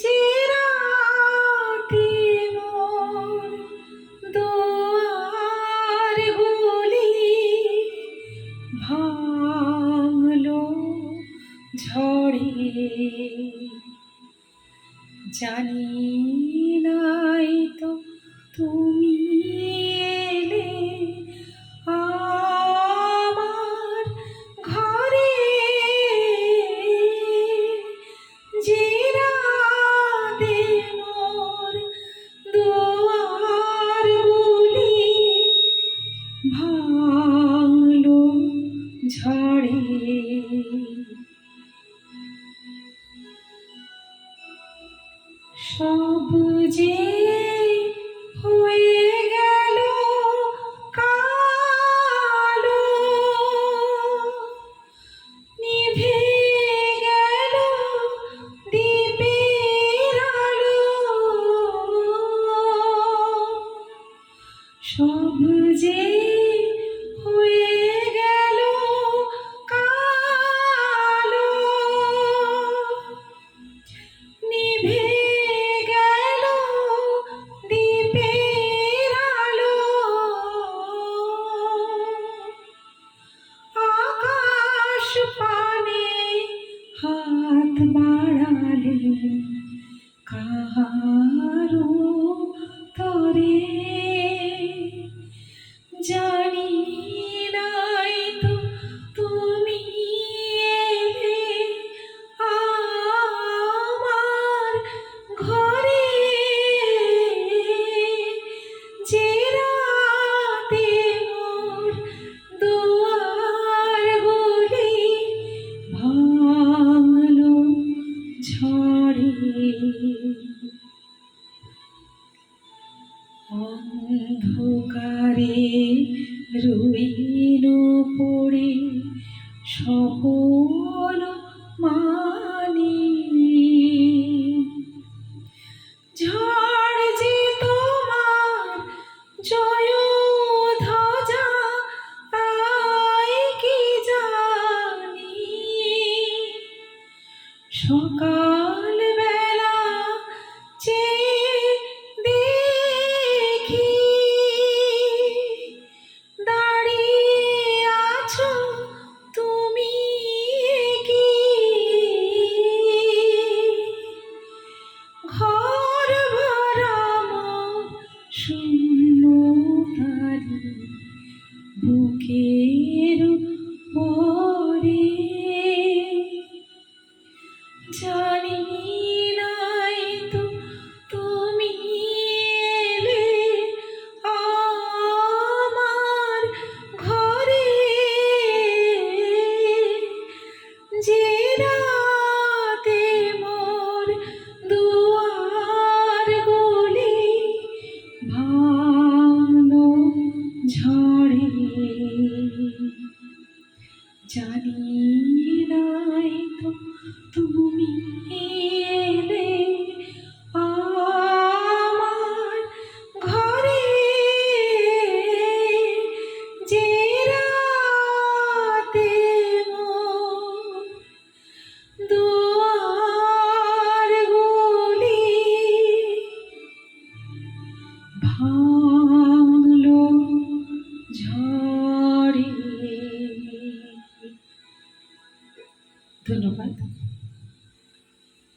যে রাতে মোর দুয়ারগুলি ভাঙলো ঝড়ে, জানি নাই তো তুমি এলে আমার ঘরে। যে রাতে মোর দুয়ারগুলি ভাঙলো ঝড়ে, সব যে হয়ে গেল কালো, নিভে গেল দীপের আলো। সব যে হয়ে গেল কালো, নিভে গেল দীপের আলো। আকাশ পানে হাত বাড়ালে কাহারো তরে, জানি নাই তো তুমি এলে আমার ঘরে। যে রাতে মোর দুয়ারগুলি ভাঙলো ঝড়ে, অন্ধকারে রইল পড়ে সকল মানি। ঝড় যে তোমার জয় ধ্বজা তাই কি জানি, সকাল